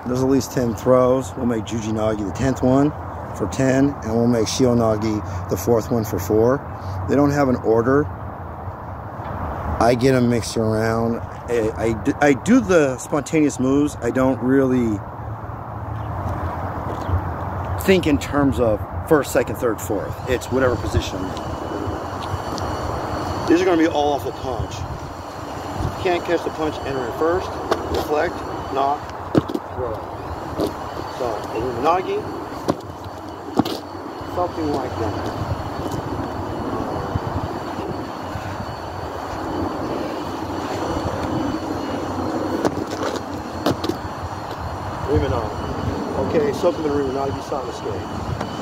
There's at least 10 throws. We'll make Juji Nagi the 10th one for 10, and we'll make Shio Nagi the 4th one for 4. They don't have an order. I get them mixed around. I do the spontaneous moves. I don't really think in terms of 1st, 2nd, 3rd, 4th. It's whatever position I'm in. These are going to be all off the punch. If you can't catch the punch, enter it first, deflect, knock, throw. So, Illuminagi, something like that. Okay, something in the Illuminagi side of the skate.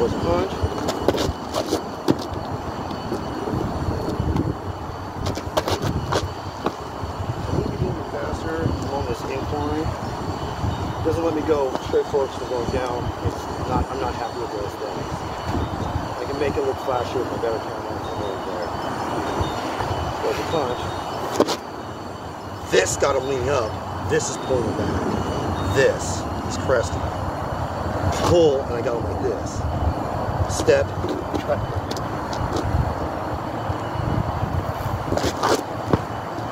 Was a punch. Doesn't let me go straight forward so going down. I'm not happy with those things. I can make it look flashier with my better camera right there. There's a punch. This got him leaning up. This is pulling him back. This is cresting. Pull, and I got him like this. Step, cut.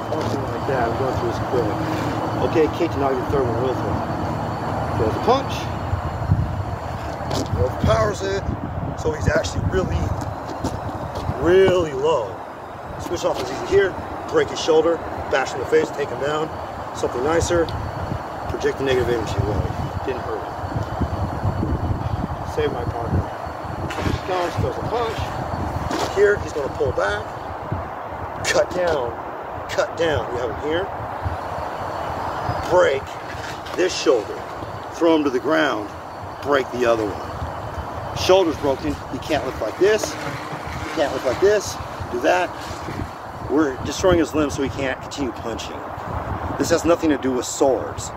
Something like that. I'm going through this quick. Okay, Keita Nagi the 3rd one real quick. Throws a punch, overpowers it, so he's actually really low. Switch off is easy here, break his shoulder, bash him in the face, take him down. Something nicer, project the negative energy away. Didn't hurt him. Save my partner. Comes, throws a punch. Here, he's going to pull back, cut down. You have him here. Break this shoulder. Throw him to the ground, break the other one. Shoulder's broken, he can't lift like this, he can't lift like this, do that. We're destroying his limbs so he can't continue punching. This has nothing to do with swords.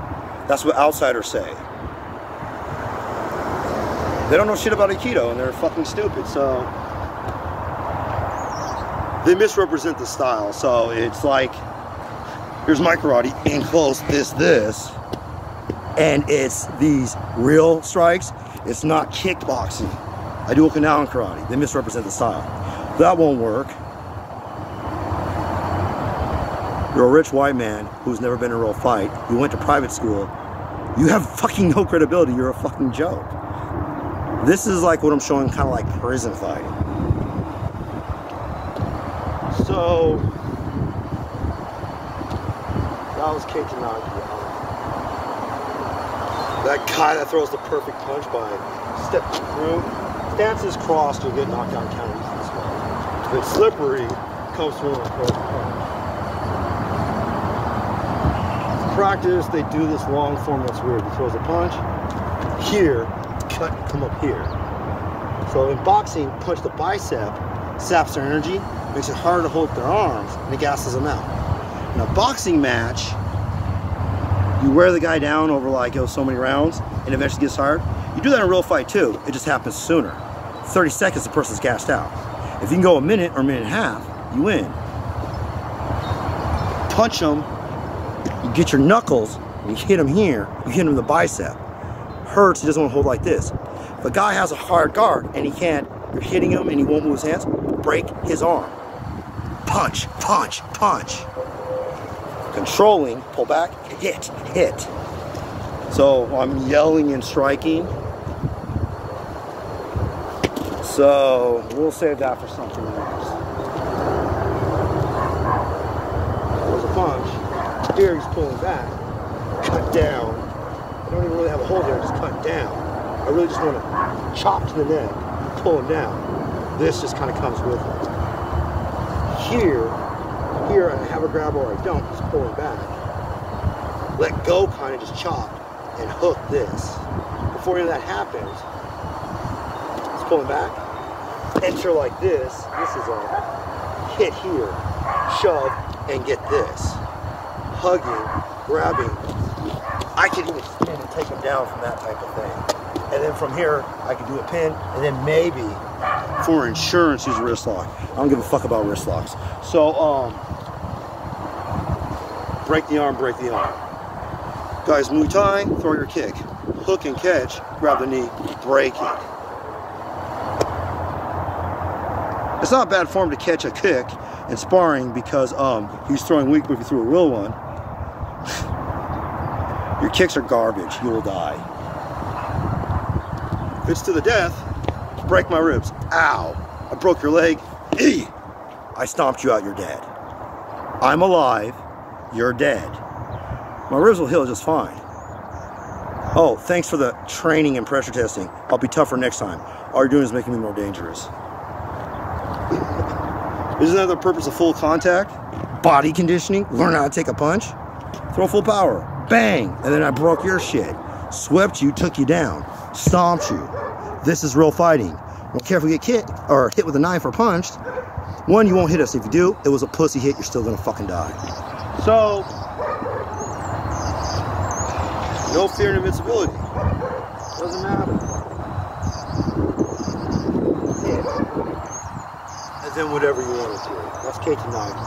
That's what outsiders say. They don't know shit about Aikido and they're fucking stupid, so they misrepresent the style. So it's like, here's my karate, in close, this. And it's these real strikes. It's not kickboxing. I do Okinawan karate. They misrepresent the style. That won't work. You're a rich white man who's never been in a real fight. You went to private school. You have fucking no credibility. You're a fucking joke. This is like what I'm showing, kind of like prison fighting. So, that was Keita Nagi. That guy that throws the perfect punch by stepping through. Stance is crossed, you'll get knocked down counter easy this way. If it's slippery, comes through and throws the punch. Practice, they do this long form that's weird. He throws a punch, here, cut, and come up here. So in boxing, punch the bicep, saps their energy, makes it harder to hold their arms, and it gasses them out. In a boxing match, you wear the guy down over like so many rounds and eventually gets tired. You do that in a real fight too. It just happens sooner. 30 seconds, the person's gassed out. If you can go a minute or a minute and a half, you win. Punch him, you get your knuckles, and you hit him here, you hit him in the bicep. Hurts, he doesn't want to hold like this. If a guy has a hard guard and he can't, you're hitting him and he won't move his hands, break his arm. Punch, punch, punch. Controlling, pull back, hit. So I'm yelling and striking. So we'll save that for something else. There's a punch. Here he's pulling back. Cut down. I don't even really have a hold there, just cut down. I really just want to chop to the neck, pull him down. This just kind of comes with it. Here I have a grab or I don't, just pulling back. Let go, kind of just chop and hook this. Before any of that happens, just pulling back, enter like this. This is a hit here, shove, and get this. Hugging, grabbing. I can even spin and take him down from that type of thing. And then from here, I can do a pin, and then maybe for insurance use a wrist lock. I don't give a fuck about wrist locks. So, break the arm, break the arm. Guys, Muay Thai, throw your kick. Hook and catch, grab the knee, break it. It's not bad form to catch a kick in sparring because he's throwing weak, but if you threw a real one, your kicks are garbage, you will die. If it's to the death, break my ribs. Ow, I broke your leg. Eee! I stomped you out, you're dead. I'm alive, you're dead. My ribs will heal just fine. Oh, thanks for the training and pressure testing. I'll be tougher next time. All you're doing is making me more dangerous. Isn't that the purpose of full contact? Body conditioning, learn how to take a punch. Throw full power, bang, and then I broke your shit. Swept you, took you down, stomped you. This is real fighting. Don't care if we get hit with a knife or punched. One, you won't hit us. If you do, it was a pussy hit, you're still gonna fucking die. So, no fear and invincibility. Doesn't matter. Yeah. And then whatever you want to do. That's cake and nage.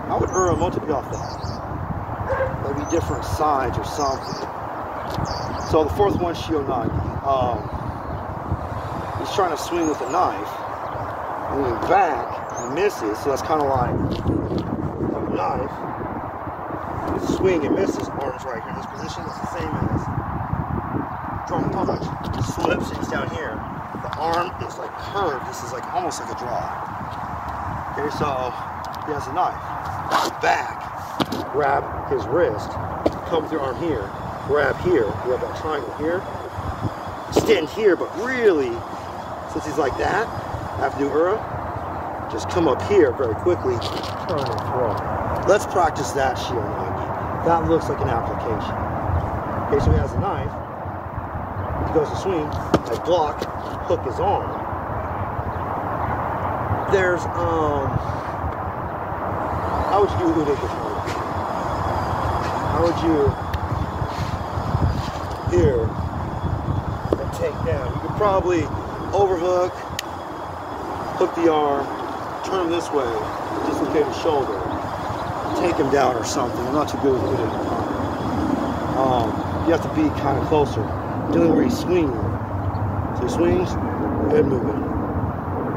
I would err on multiple off that. Maybe different sides or something. So the fourth one, shio nage. He's trying to swing with a knife. Moving back, he misses. So that's kind of like a knife. Swing and misses, arms right here in this position. It's the same as drawing punch. Slips and he's down here. The arm is like curved. This is like almost like a draw. Okay, so he has a knife. Back, grab his wrist, come with your arm here, grab here. You have that triangle here. Stand here, but really, since he's like that, I have to do Ura. Just come up here very quickly, turn and throw. Let's practice that shio nage. That looks like an application. Okay, so he has a knife. He goes to swing. I block, hook his arm. There's, how would you do Ude Kishore? How would you, here, and take down? You could probably overhook, hook the arm, turn him this way, dislocate his shoulder. Take him down or something. I'm not too good with it. You have to be kind of closer. Doing where he's swinging. So he swings, head movement.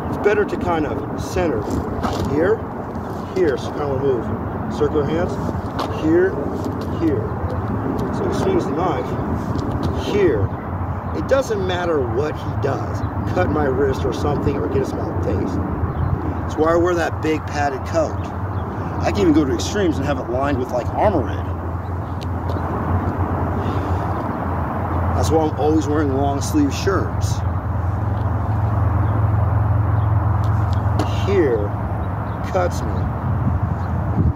It's better to kind of center here, here. So kind of move. Circular hands, here, here. So he swings the knife here. It doesn't matter what he does. Cut my wrist or something or get a small face. That's why I wear that big padded coat. I can even go to extremes and have it lined with like armor red. That's why I'm always wearing long sleeve shirts. Here, cuts me.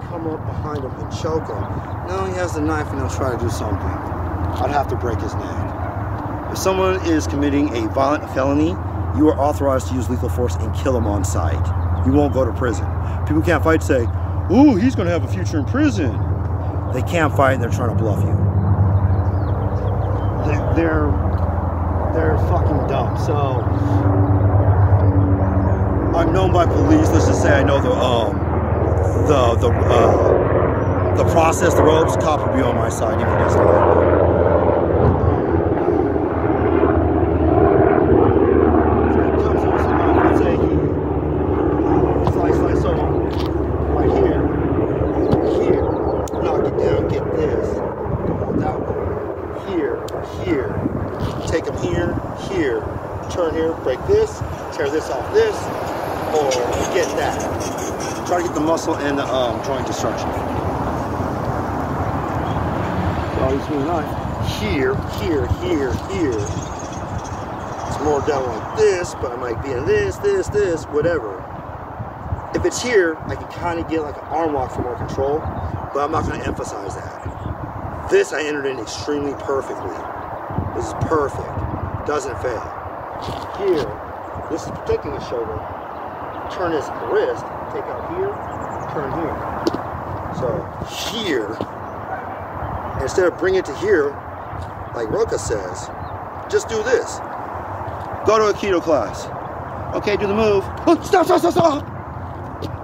Come up behind him and choke him. No, he has the knife and he'll try to do something. I'd have to break his neck. If someone is committing a violent felony, you are authorized to use lethal force and kill him on sight. You won't go to prison. People can't fight, say, ooh, he's going to have a future in prison. They can't fight and they're trying to bluff you. They're fucking dumb. So I'm known by police. Let's just say I know the process, the ropes. Cop will be on my side even this time. Take them here, here, turn here, break this, tear this off this, or get that. Try to get the muscle and the joint destruction. So I'll use my knife. Here, here, here, here. It's more down like this, but I might be in this, whatever. If it's here, I can kind of get like an arm lock for more control, but I'm not going to emphasize that. This I entered in extremely perfectly. This is perfect. Doesn't fail. Here, this is protecting his shoulder. Turn his wrist, take out here, turn here. So here, instead of bring it to here, like Roka says, just do this. Go to a keto class. Okay, do the move. Oh, stop.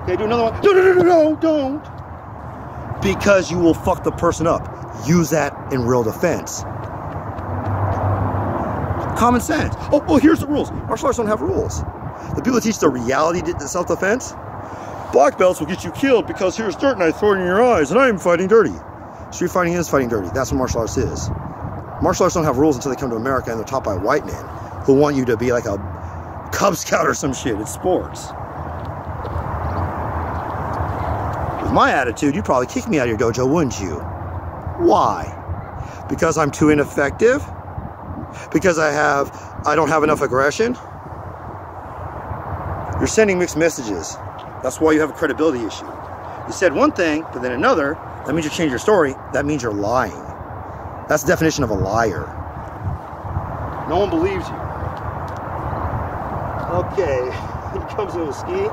Okay, do another one. No, don't. because you will fuck the person up. Use that in real defense. Common sense. Oh, here's the rules. Martial arts don't have rules. The people that teach the reality self-defense, black belts will get you killed because here's dirt and I throw it in your eyes and I'm fighting dirty. Street fighting is fighting dirty. That's what martial arts is. Martial arts don't have rules until they come to America and they're taught by white men who want you to be like a Cub Scout or some shit. It's sports. With my attitude, you'd probably kick me out of your dojo, wouldn't you? Why? Because I'm too ineffective? Because I don't have enough aggression? You're sending mixed messages. That's why you have a credibility issue. You said one thing, but then another. That means you changed your story. That means you're lying. That's the definition of a liar. No one believes you. Okay, he comes in with a ski.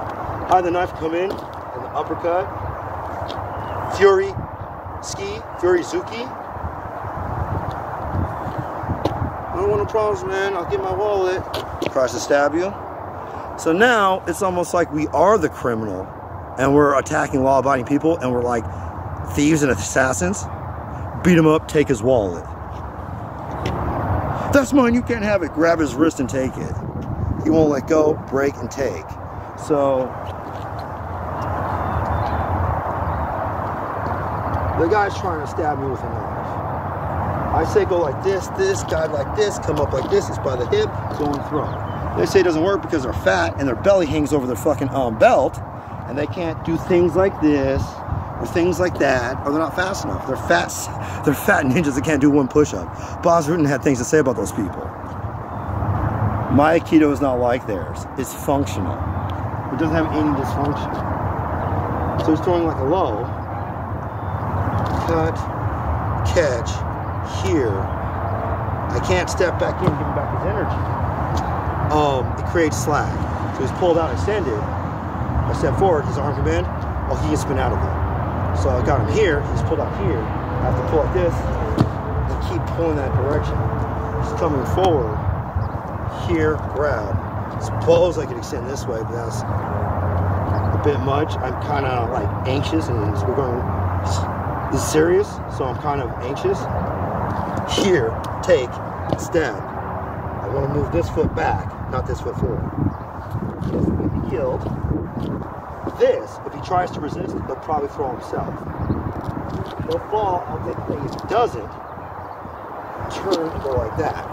Hide the knife, come in, and the uppercut. Fury ski, Fury Zuki. I don't want no problems, man. I'll get my wallet. Tries to stab you. So now it's almost like we are the criminal and we're attacking law-abiding people and we're like thieves and assassins. Beat him up, take his wallet. That's mine, you can't have it. Grab his wrist and take it. He won't let go, break, and take. So the guy's trying to stab me with a knife. I say go like this guy like this, come up like this, it's by the hip, go in the throat. They say it doesn't work because they're fat and their belly hangs over their fucking belt and they can't do things like this or things like that, or they're not fast enough. They're fat ninjas that can't do one push-up. Boz Rutan had things to say about those people. My Aikido is not like theirs. It's functional. It doesn't have any dysfunction. So he's throwing like a low. Cut, catch, here. I can't step back in and give him back his energy. It creates slack. So he's pulled out, extended. I step forward, his arm can bend. Oh, he can spin out of it. So I got him here, he's pulled out here. I have to pull like this and keep pulling that direction. He's coming forward. Here, grab. Suppose I could extend this way, but that's a bit much. I'm kind of like anxious and we're going, this is serious, so I'm kind of anxious. Here, take, stab. I want to move this foot back, not this foot forward. He doesn't get me killed. This, if he tries to resist, he'll probably throw himself. He'll fall, I'll take the thing. If he doesn't, turn and go like that.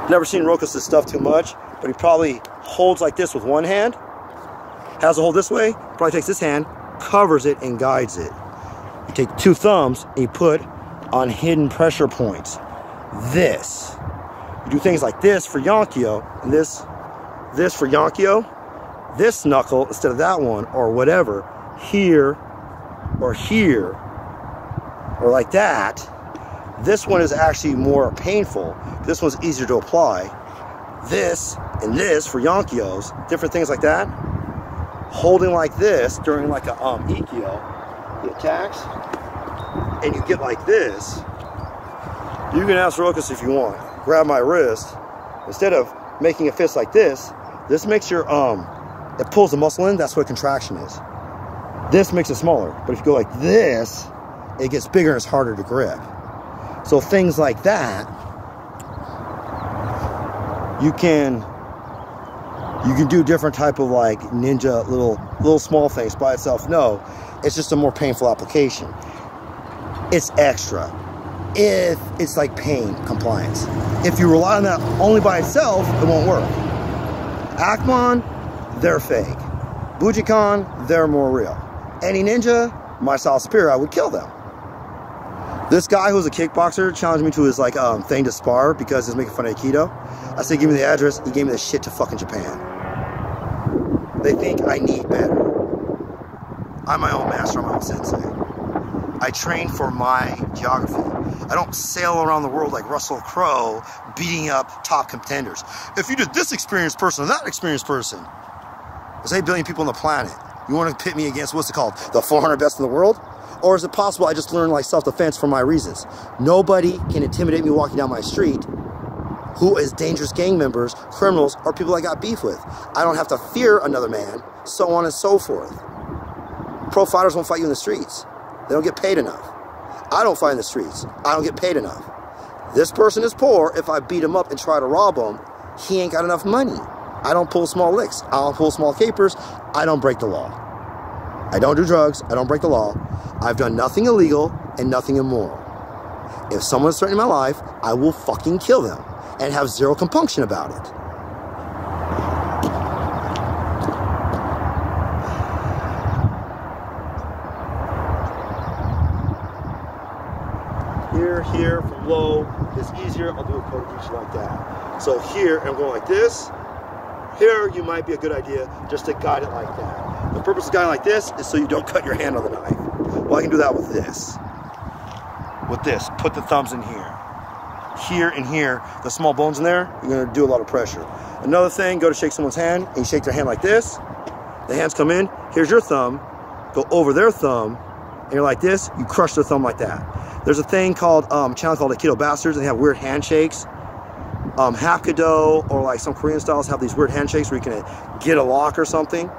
Never seen Rokas' stuff too much, but he probably holds like this with one hand, has a hold this way, probably takes this hand, covers it, and guides it. You take two thumbs and you put on hidden pressure points. This. You do things like this for Yankyo, and this for Yankyo. This knuckle instead of that one, or whatever, here, or like that. This one is actually more painful. This one's easier to apply. This and this for Yankyos, different things like that. Holding like this during like a Ikkyo, he attacks, and you get like this. You can ask Rokas if you want. Grab my wrist. Instead of making a fist like this makes your it pulls the muscle in. That's what contraction is. This makes it smaller, but if you go like this, it gets bigger and it's harder to grip. So things like that, you can do different type of like ninja little small things by itself. No, it's just a more painful application. It's extra. If it's like pain compliance. If you rely on that only by itself, it won't work. Akmon, they're fake. Bujinkan, they're more real. Any ninja, my style superior, I would kill them. This guy who's a kickboxer challenged me to his like thing to spar because he's making fun of Aikido. I said, give me the address. He gave me the shit to fucking Japan. They think I need better. I'm my own master, I'm my own sensei. I train for my geography. I don't sail around the world like Russell Crowe beating up top contenders. If you did this experienced person or that experienced person, there's 8 billion people on the planet. You want to pit me against, what's it called, the 400 best in the world? Or is it possible I just learned like self-defense for my reasons? Nobody can intimidate me walking down my street who is dangerous gang members, criminals, or people I got beef with. I don't have to fear another man, so on and so forth. Pro fighters won't fight you in the streets. They don't get paid enough. I don't fight in the streets. I don't get paid enough. This person is poor. If I beat him up and try to rob him, he ain't got enough money. I don't pull small licks. I don't pull small capers. I don't break the law. I don't do drugs. I don't break the law. I've done nothing illegal and nothing immoral. If someone's threatening my life, I will fucking kill them and have zero compunction about it. Here, from low, is easier. I'll do a kodagishi like that. So here, I'm going like this. Here, you might be a good idea just to guide it like that. The purpose of guiding like this is so you don't cut your hand on the knife. Well, I can do that with this. With this, put the thumbs in here. Here and here, the small bones in there, you're gonna do a lot of pressure. Another thing, go to shake someone's hand, and you shake their hand like this. The hands come in, here's your thumb, go over their thumb, and you're like this, you crush their thumb like that. There's a thing called, channel called Aikido Bastards, and they have weird handshakes. Hapkido or like some Korean styles have these weird handshakes where you can get a lock or something.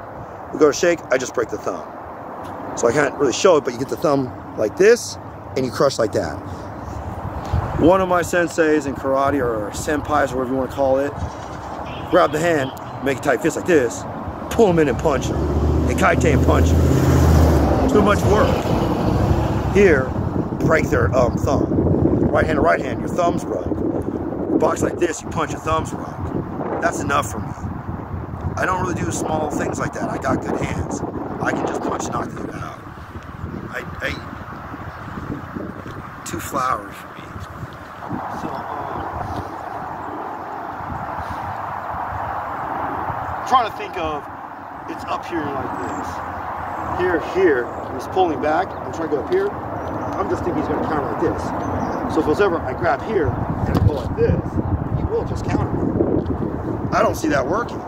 We go to shake, I just break the thumb. So I can't really show it, but you get the thumb like this, and you crush like that. One of my senseis in karate, or senpais, or whatever you want to call it, grab the hand, make a tight fist like this, pull them in and punch, and kaite and punch. Too much work. Here, break their thumb. Right hand to right hand, your thumb's broke. Box like this, you punch, your thumb's broke. That's enough for me. I don't really do small things like that. I got good hands. I can just punch and knock the dude out. Too flowery for me. So, I'm trying to think of, it's up here like this. Here, he's pulling back. I'm trying to go up here. I'm just thinking he's going to counter like this. So if it's ever I grab here and I go like this, he will just counter me. I don't see that working.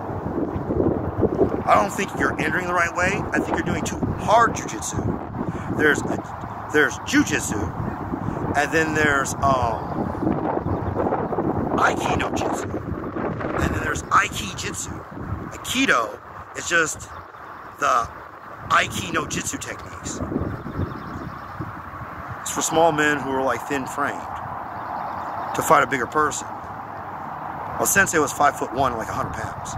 I don't think you're entering the right way. I think you're doing too hard jujitsu. There's jujitsu, and then there's Aiki no Jitsu, and then there's Aiki Jitsu. Aikido is just the Aiki no Jitsu techniques. It's for small men who are like thin framed to fight a bigger person. Well, Sensei was 5'1" and like 100 pounds.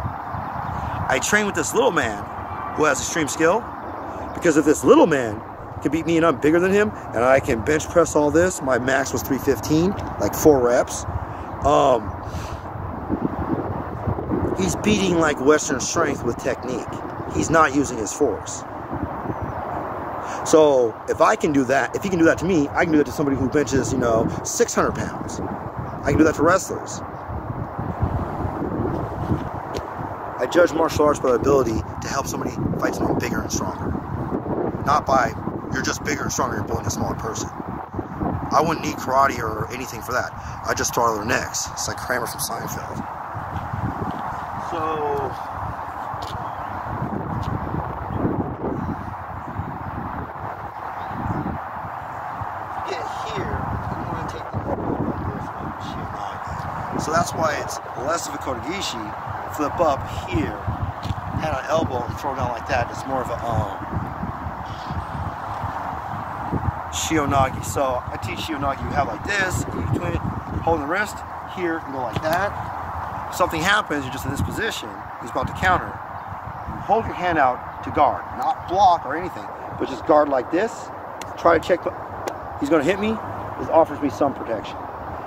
I train with this little man who has extreme skill, because if this little man can beat me and I'm bigger than him, and I can bench press all this, my max was 315, like 4 reps. He's beating like Western strength with technique. He's not using his force. So if I can do that, if he can do that to me, I can do that to somebody who benches, 600 pounds. I can do that to wrestlers. I judge martial arts by the ability to help somebody fight someone bigger and stronger. Not by, you're just bigger and stronger, you're bullying a smaller person. I wouldn't need karate or anything for that. I just throttle their necks. It's like Kramer from Seinfeld. So, get here, you want to take the shiranagi. So that's why it's less of a kodagishi. Flip up here, hand on elbow, and throw down like that. It's more of a shionagi. So I teach shionagi. You have like this, and you twin it, hold the wrist here, and go like that. If something happens, you're just in this position. He's about to counter. You hold your hand out to guard, not block or anything, but just guard like this. Try to check. He's going to hit me. This offers me some protection.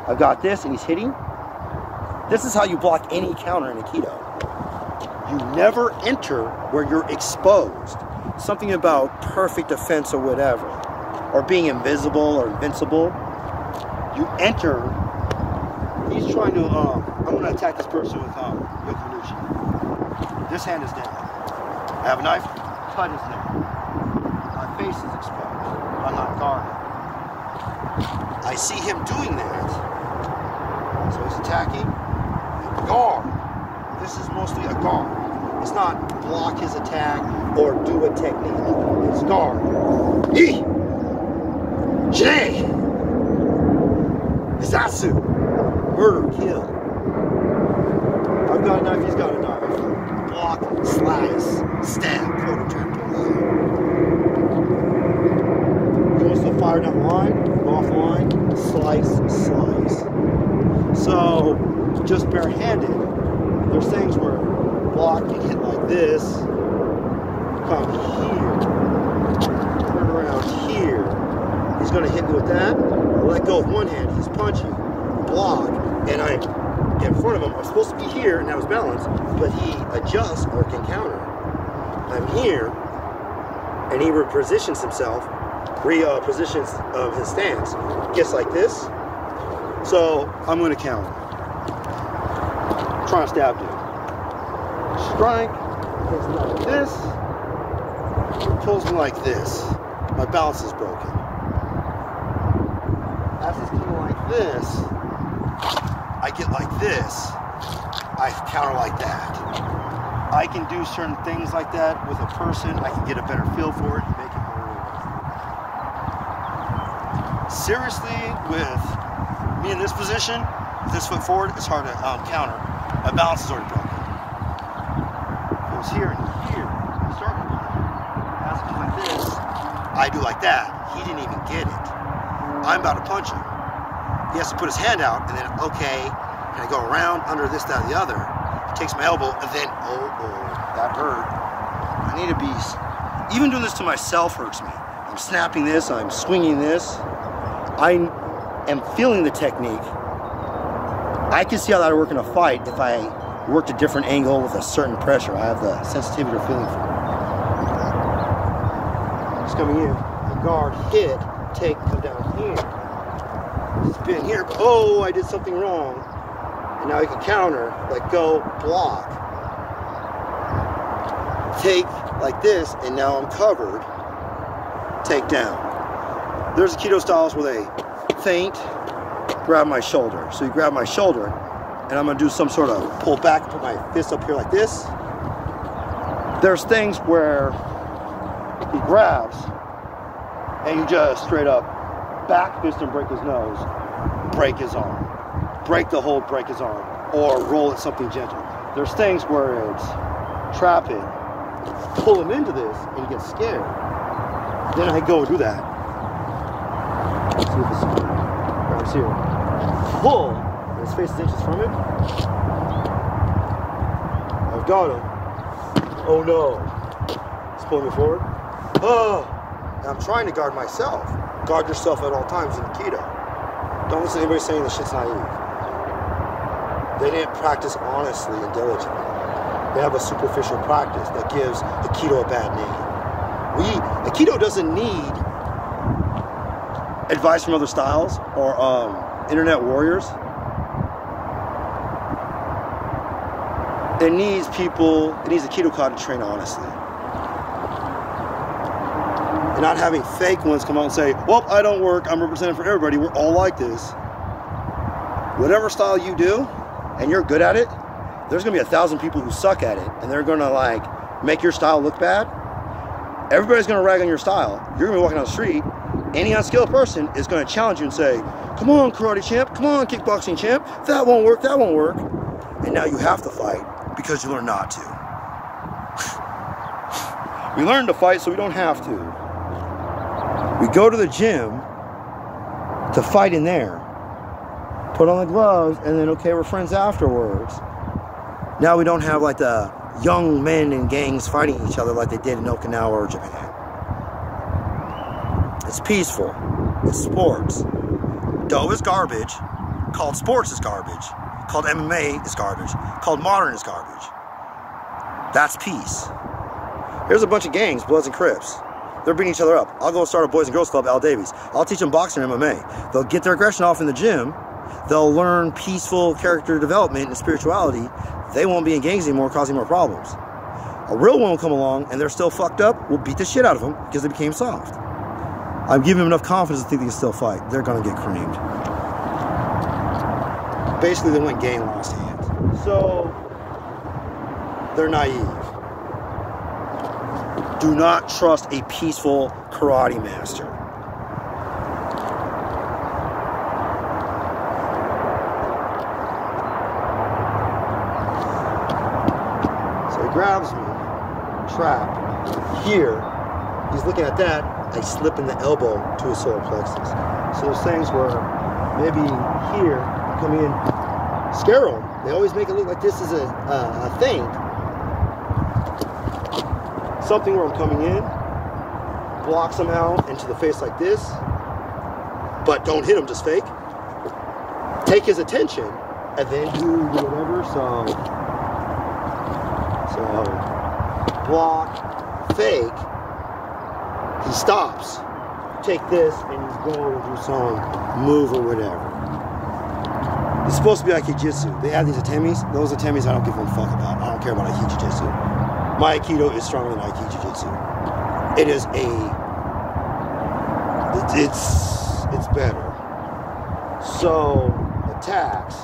I've got this, and he's hitting. This is how you block any counter in Aikido. You never enter where you're exposed. Something about perfect defense or whatever, or being invisible or invincible. You enter. He's trying to, I'm going to attack this person with Yokonushi. This hand is down. I have a knife, cut his neck. My face is exposed. I'm not guarded. I see him doing that. So he's attacking. Guard. This is mostly a guard. It's not block his attack or do a technique. It's guard. He. Shine. Izatsu. Murder, kill. I've got a knife, he's got a knife. Block, slice, stab, quarter turn, pull out. fire down the line, go off the line, slice, slice. So, just barehanded, there's things where block can hit like this, come here, turn around here. He's going to hit me with that. I let go with one hand, he's punching, block, and I get in front of him. I'm supposed to be here, and now he's balanced, but he adjusts or can counter. I'm here, and he repositions himself, repositions his stance, gets like this. So I'm going to counter. Trying to stab dude. Strike, hits me like this, pulls me like this. My balance is broken. As he's coming like this, I get like this, I counter like that. I can do certain things like that with a person. I can get a better feel for it and make it more realistic. Seriously, with me in this position, this foot forward, it's hard to counter. My balance is already broken. If it was here and here, start with as it comes like this, I do like that. He didn't even get it. I'm about to punch him. He has to put his hand out, and then, okay, and I go around, under this, that, and the other. He takes my elbow, and then, oh, that hurt. I need to be, even doing this to myself hurts me. I'm snapping this, I'm swinging this. I am feeling the technique. I can see how that would work in a fight if I worked a different angle with a certain pressure. I have the sensitivity or feeling for it. Just coming in, the guard, hit, take, come down here. Spin here, oh, I did something wrong. And now I can counter, let go, block. Take like this, and now I'm covered. Take down. There's Aikido styles where they feint, grab my shoulder. So you grab my shoulder, and I'm gonna do some sort of pull back, put my fist up here like this. There's things where he grabs, and you just straight up back fist and break his nose, break his arm. Break the hold, break his arm, or roll it something gentle. There's things where it's trap him, pull him into this, and he gets scared. Then I go and do that. Let's see if this grabs here. Pull, and his face is inches from him. I've got him. Oh no. He's pulling me forward. Oh, and I'm trying to guard myself. Guard yourself at all times in Aikido. Don't listen to anybody saying this shit's naive. They didn't practice honestly and diligently. They have a superficial practice that gives Aikido a bad name. Aikido doesn't need advice from other styles or internet warriors. It needs people, it needs Aikido to train honestly. And not having fake ones come out and say, well, I don't work, I'm representing for everybody, we're all like this. Whatever style you do, and you're good at it, there's gonna be 1,000 people who suck at it, and they're gonna like make your style look bad. Everybody's gonna rag on your style. You're gonna be walking down the street, any unskilled person is gonna challenge you and say, come on, karate champ, come on, kickboxing champ, that won't work, that won't work. And now you have to fight because you learn not to. We learn to fight so we don't have to. We go to the gym to fight in there. Put on the gloves, and then, okay, we're friends afterwards. Now we don't have like the young men in gangs fighting each other like they did in Okinawa or Japan. It's peaceful. It's sports. Do is garbage. Called sports is garbage. Called MMA is garbage. Called modern is garbage. That's peace. Here's a bunch of gangs, Bloods and Crips. They're beating each other up. I'll go start a Boys and Girls Club, Al Davies. I'll teach them boxing and MMA. They'll get their aggression off in the gym. They'll learn peaceful character development and spirituality. They won't be in gangs anymore, causing more problems. A real one will come along, and they're still fucked up. We'll beat the shit out of them because they became soft. I'm giving them enough confidence to think they can still fight. They're going to get creamed. Basically, they went gang lost hands. So, they're naive. Do not trust a peaceful karate master. So he grabs me, trap, here, he's looking at that, I slip in the elbow to his solar plexus. So there's things where maybe here, coming in, scare them. They always make it look like this is a thing. Something where I'm coming in, block somehow into the face like this, but don't hit him, just fake. Take his attention, and then do whatever, so block, fake, he stops. Take this, and he's going to do some move or whatever. It's supposed to be Aikido-jitsu. They have these atemis. Those atemis I don't give a fuck about. I don't care about Aikido-jitsu. My Aikido is stronger than Aikido-jitsu. It is it's better. So, attacks,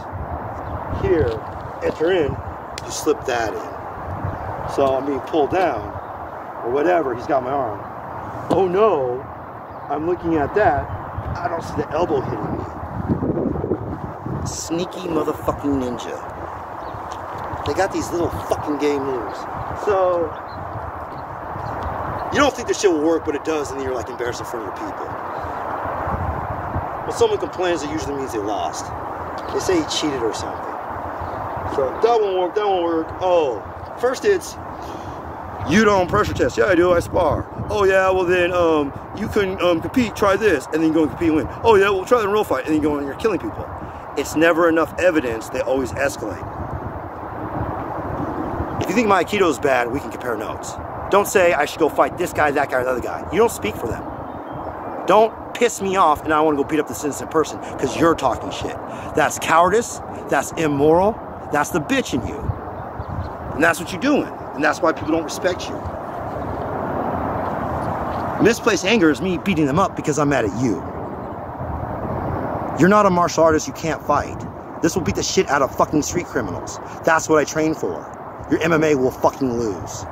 here, enter in, you slip that in. So I'm being pulled down, or whatever, he's got my arm. Oh no, I'm looking at that, I don't see the elbow hitting me. Sneaky motherfucking ninja. They got these little fucking game moves. So, you don't think this shit will work, but it does, and then you're like embarrassed in front of your people. When someone complains, it usually means they lost. They say he cheated or something. So, that won't work, that won't work. Oh, first it's, you don't pressure test. Yeah, I do, I spar. Oh yeah, well then, you couldn't compete, try this, and then you go and compete and win. Oh yeah, well try the real fight, and then you go and you're killing people. It's never enough evidence, they always escalate. If you think my Aikido is bad, we can compare notes. Don't say I should go fight this guy, that guy, or the other guy. You don't speak for them. Don't piss me off and I want to go beat up this innocent person because you're talking shit. That's cowardice, that's immoral, that's the bitch in you. And that's what you're doing. And that's why people don't respect you. Misplaced anger is me beating them up because I'm mad at you. You're not a martial artist, you can't fight. This will beat the shit out of fucking street criminals. That's what I train for. Your MMA will fucking lose.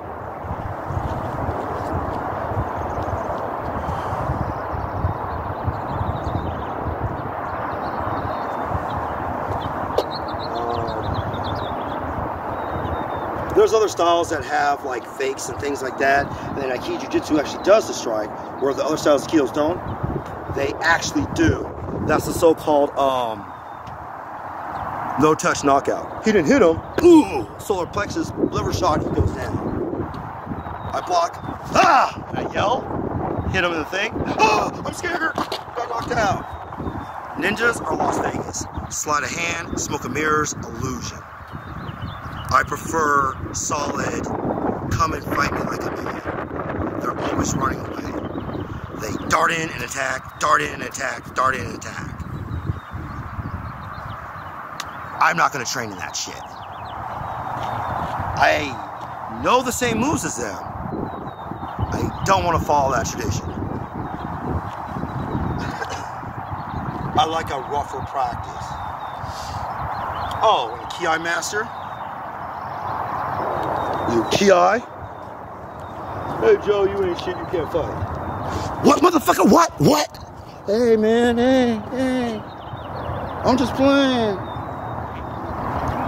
There's other styles that have like fakes and things like that, and then Aikido Jiu-Jitsu actually does the strike, where the other styles of Aikidos don't. They actually do. That's the so-called no-touch knockout. He didn't hit him. Ooh, solar plexus, liver shot, he goes down. I block. Ah! And I yell. Hit him in the thing. Oh, I'm scared. Got knocked out. Ninjas are Las Vegas. Sleight of hand, smoke and mirrors, illusion. I prefer solid, come and fight me like a man. They're always running away. They dart in and attack, dart in and attack, dart in and attack. I'm not going to train in that shit. I know the same moves as them. I don't want to follow that tradition. I like a rougher practice. Oh, and a Ki master? You Ki? Hey Joe, you ain't shit, you can't fight. What, motherfucker, what? What? Hey man, hey. I'm just playing.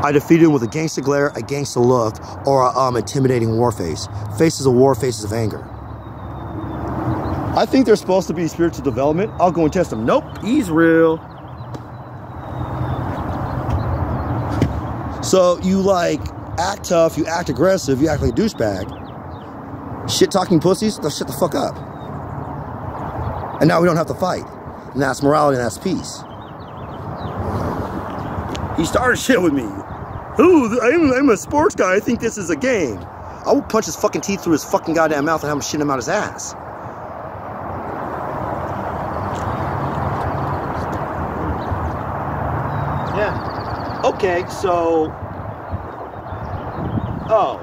I defeated him with a gangster glare, a gangster look, or a intimidating war face. Faces of war, faces of anger. I think they're supposed to be spiritual development. I'll go and test them. Nope, he's real. So you like act tough, you act aggressive, you act like a douchebag. Shit-talking pussies, they'll shut the fuck up. And now we don't have to fight. And that's morality and that's peace. He started shit with me. Ooh, I'm a sports guy, I think this is a game. I will punch his fucking teeth through his fucking goddamn mouth and have him shit him out his ass. Yeah. Okay, so... Oh,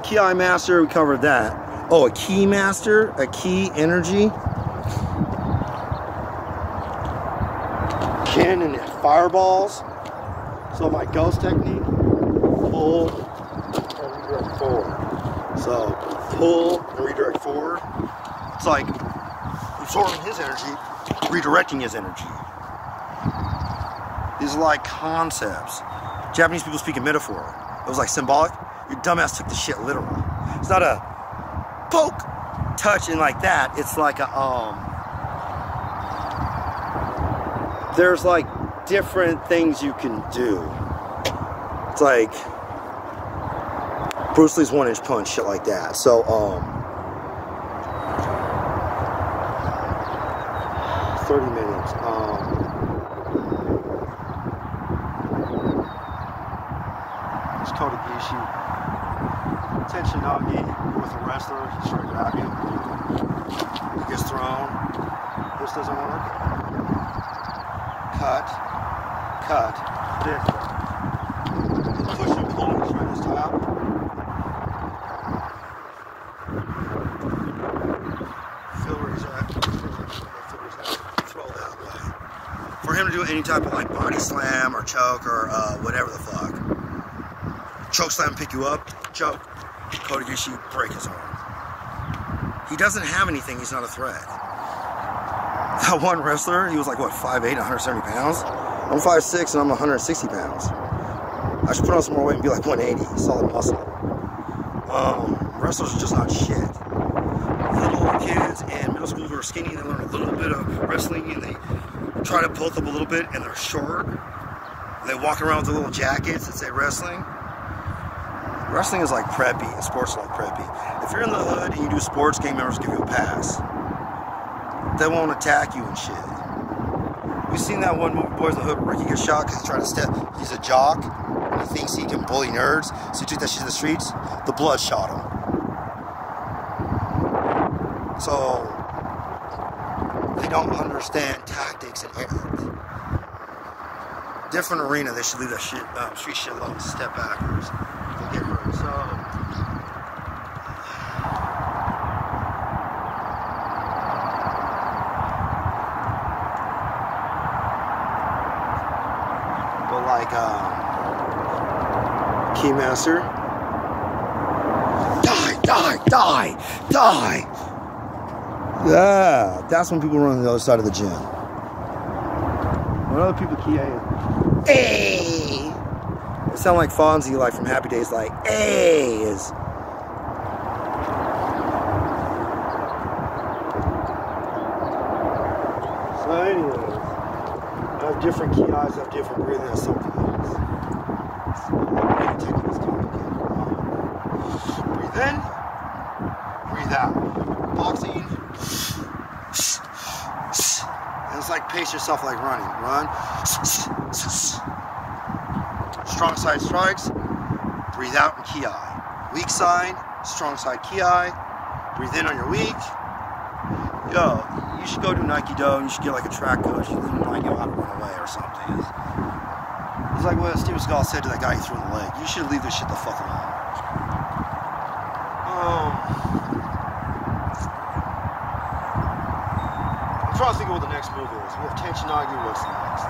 Ki Master, we covered that. Oh, a Ki Master, a Ki energy. Cannon and fireballs. So my ghost technique, pull and redirect forward. So pull and redirect forward. It's like absorbing his energy, redirecting his energy. These are like concepts. Japanese people speak in metaphor. It was like symbolic. Your dumbass took the shit literal. It's not a poke touch and like that, it's like a there's like different things you can do. It's like Bruce Lee's 1-inch punch, shit like that. So 30 minutes. It's Kota Gishi. Tension nage with a wrestler. He's trying to grab you. He gets thrown. This doesn't work. Cut. This. Push and pull. He's trying to stop. Feel where he's at. Throw that way. For him to do any type of like body slam or choke or whatever the fuck. Choke slam, pick you up. Choke. Kota Gishi, break his arm. He doesn't have anything, he's not a threat. That one wrestler, he was like, what, 5'8", 170 pounds? I'm 6'6", and I'm 160 pounds. I should put on some more weight and be like 180, solid muscle. Wrestlers are just not shit. Little kids and middle school who are skinny, they learn a little bit of wrestling, and they try to bulk up a little bit, and they're short. They walk around with the little jackets that say wrestling. Wrestling is like preppy, and sports are like preppy. If you're in the hood and you do sports, gang members give you a pass. They won't attack you and shit. We've seen that one movie, Boys in the Hood, where Ricky gets shot because he's trying to step. He's a jock, and he thinks he can bully nerds, so he took that shit to the streets. The blood shot him. So, they don't understand tactics and different arena, they should leave that shit, street shit alone, step backwards. They'll get hurt. So, but like, Keymaster, die! Yeah, that's when people run on the other side of the gym. When other people key in, hey! It sound like Fonzie, like from Happy Days, like, hey! Is so anyways, I have different key eyes, I have different breathing, that's something else. So, techniques complicated. Breathe in, breathe out. Boxing. And it's like pace yourself like running. Run. Strong side strikes. Breathe out and ki. Weak side. Strong side ki. Breathe in on your weak. Yo, you should go do Nike Do and you should get like a track coach. You might know how to run away or something. It's like what Steven Seagal said to that guy he threw in the leg. You should leave this shit the fuck alone. I'm trying to think of what the next move is. We have tension nage, what's next?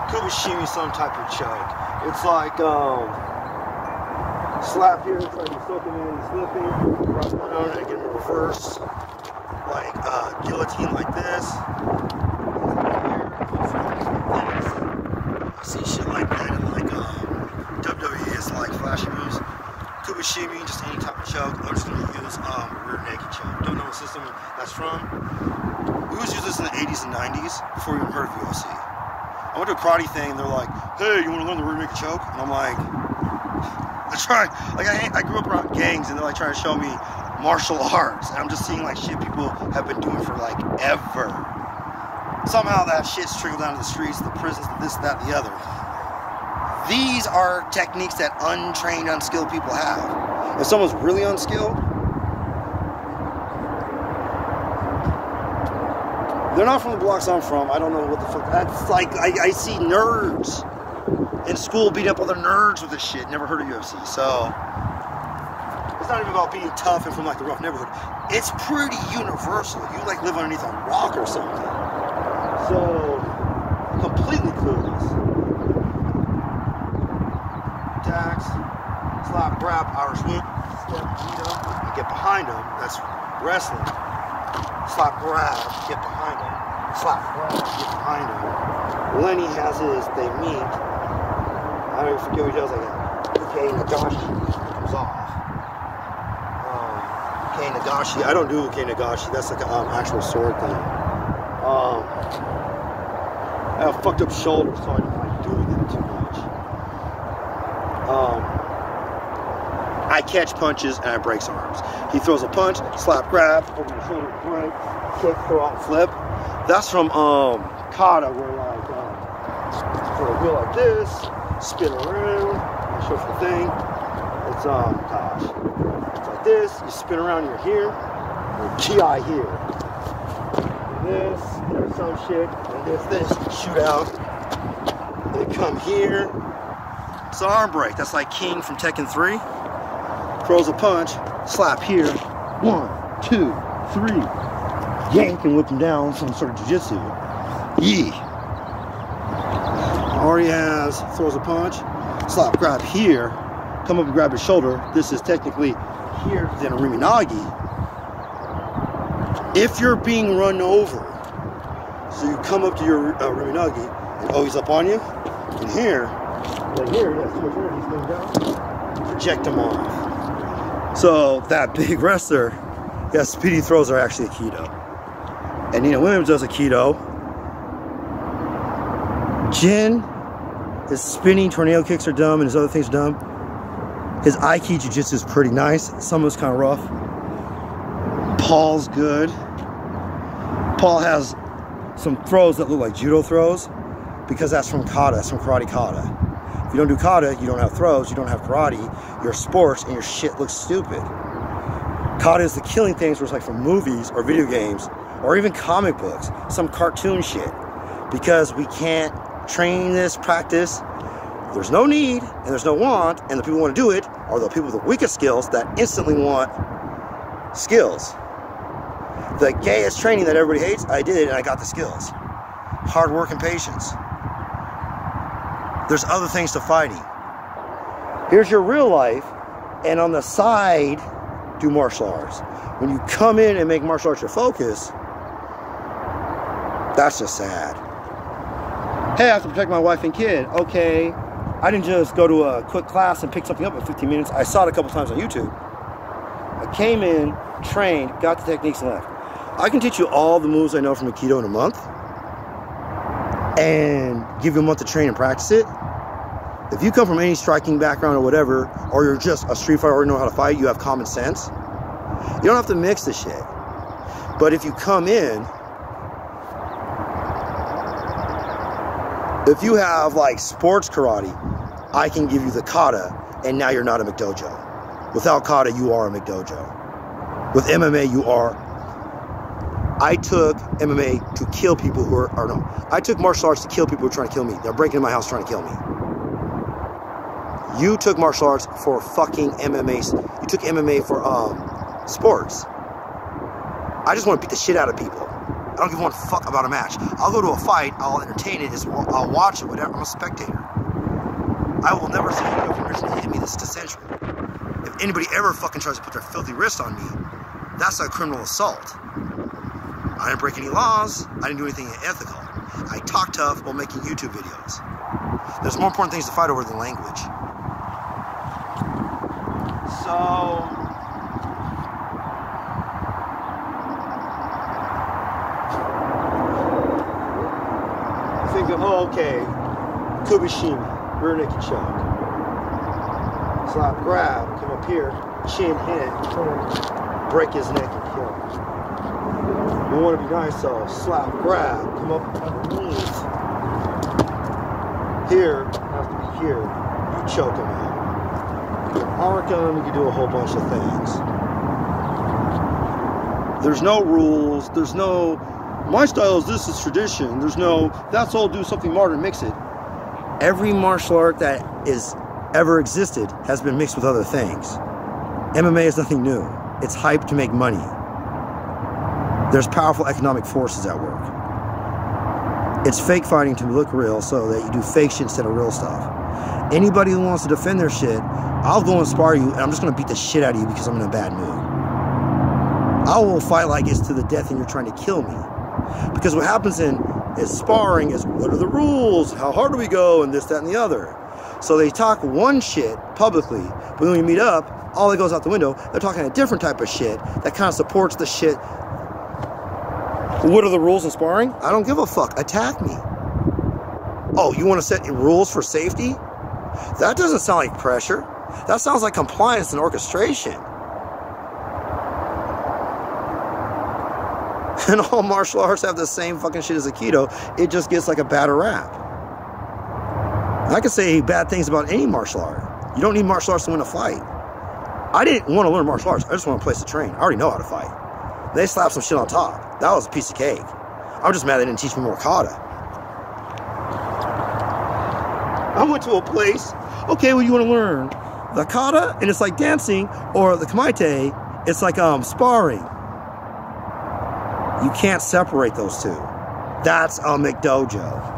Kubashimi, some type of choke. It's like, slap here, try to soak him in, slipping, right down, and get him in reverse. Like, guillotine like this. I see shit like that in like, WWE is like flashy moves. Kubashimi, just any type of choke. I'm just going to use rear naked choke. Don't know what system that's from. We always use this in the 80s and 90s before we even heard of UFC. I went to a karate thing and they're like, hey, you want to learn the rear naked choke? And I'm like, they're trying, like I grew up around gangs and they're like trying to show me martial arts. And I'm just seeing like shit people have been doing for like ever. Somehow that shit's trickled down to the streets, the prisons, the this, that, the other. These are techniques that untrained, unskilled people have. If someone's really unskilled, they're not from the blocks I'm from. I don't know what the fuck. That's like, I see nerds in school beating up other nerds with this shit. Never heard of UFC. So, it's not even about being tough and from like the rough neighborhood. It's pretty universal. You like live underneath a rock or something. So, completely clueless. Attacks, slap, grab, Irish whip, step, beat him, and get behind him. That's wrestling. Slap, grab, get behind him. Slap, grab, get behind him. Lenny has his, they meet. I don't even forget what he does like that. nagashi comes off. Nagashi, I don't do nagashi. That's like an actual sword thing. I have fucked up shoulders, so I don't like doing that too much. I catch punches and I breaks arms. He throws a punch, slap, grab, over the shoulder, break, kick, throw out, flip. That's from kata, where like throw a wheel like this, spin around. I'll show you the thing. It's gosh, it's like this. You spin around, you're here. Or ki here. And this, there's some shit. And this, shoot out. They come here. It's an arm break. That's like King from Tekken 3. Throws a punch, slap here. 1, 2, 3. Yank and whip him down. Some sort of jiu-jitsu. Yee. Already has, throws a punch, slap, grab here. Come up and grab his shoulder. This is technically here, then a nage. If you're being run over, so you come up to your nage, and oh, he's up on you. And here, right here, he's going down. Project him off. So that big wrestler, yeah, speedy throws are actually Aikido. And Nina Williams does Aikido. Jin, his spinning tornado kicks are dumb and his other things are dumb. His Aiki jiu-jitsu is pretty nice. Some of it's kind of rough. Paul's good. Paul has some throws that look like judo throws because that's from kata, that's from karate kata. If you don't do kata, you don't have throws, you don't have karate, you're sports and your shit looks stupid. Kata is the killing things where it's like from movies or video games or even comic books, some cartoon shit. Because we can't train this practice. There's no need and there's no want, and the people who want to do it are the people with the weakest skills that instantly want skills. The gayest training that everybody hates, I did and I got the skills. Hard work and patience. There's other things to fighting. Here's your real life, and on the side, do martial arts. When you come in and make martial arts your focus, that's just sad. Hey, I have to protect my wife and kid. Okay, I didn't just go to a quick class and pick something up in 15 minutes. I saw it a couple times on YouTube. I came in, trained, got the techniques and left. I can teach you all the moves I know from Aikido in a month and give you a month to train and practice it. If you come from any striking background or whatever, or you're just a street fighter or know how to fight, you have common sense, you don't have to mix the shit. But if you come in, if you have like sports karate, I can give you the kata, and now you're not a McDojo. Without kata, you are a McDojo. With MMA, you are. I took MMA to kill people who are, or no, I took martial arts to kill people who are trying to kill me. They're breaking into my house trying to kill me. You took martial arts for fucking MMA. You took MMA for sports. I just want to beat the shit out of people. I don't give one fuck about a match. I'll go to a fight, I'll entertain it, I'll watch it, whatever. I'm a spectator. I will never say, if you're going to hit me, this is consensual. If anybody ever fucking tries to put their filthy wrist on me, that's a criminal assault. I didn't break any laws. I didn't do anything unethical. I talk tough while making YouTube videos. There's more important things to fight over than language. So, think of, oh, okay, Kubishimi, rear naked choke. Slap, grab, come up here, chin hit, break his neck and kill him. You want to be nice, so slap, grab, come up underneath. Here, has to be here, you choke him out. You can arc him, you can do a whole bunch of things. There's no rules, there's no, my style is this, is tradition. There's no, that's all, do something modern, mix it. Every martial art that is ever existed has been mixed with other things. MMA is nothing new. It's hype to make money. There's powerful economic forces at work. It's fake fighting to look real so that you do fake shit instead of real stuff. Anybody who wants to defend their shit, I'll go inspire you and I'm just gonna beat the shit out of you because I'm in a bad mood. I will fight like it's to the death and you're trying to kill me. Because what happens in is sparring is, what are the rules? How hard do we go? And this, that, and the other. So they talk one shit publicly, but when we meet up, all that goes out the window, they're talking a different type of shit that kind of supports the shit. What are the rules in sparring? I don't give a fuck. Attack me. Oh, you want to set rules for safety? That doesn't sound like pressure. That sounds like compliance and orchestration. And all martial arts have the same fucking shit as Aikido. It just gets like a bad rap. I could say bad things about any martial art. You don't need martial arts to win a fight. I didn't want to learn martial arts. I just want a place to train. I already know how to fight. They slapped some shit on top. That was a piece of cake. I'm just mad they didn't teach me more kata. I went to a place, okay, what do you want to learn? The kata, and it's like dancing, or the kamaite, it's like sparring. You can't separate those two. That's a McDojo.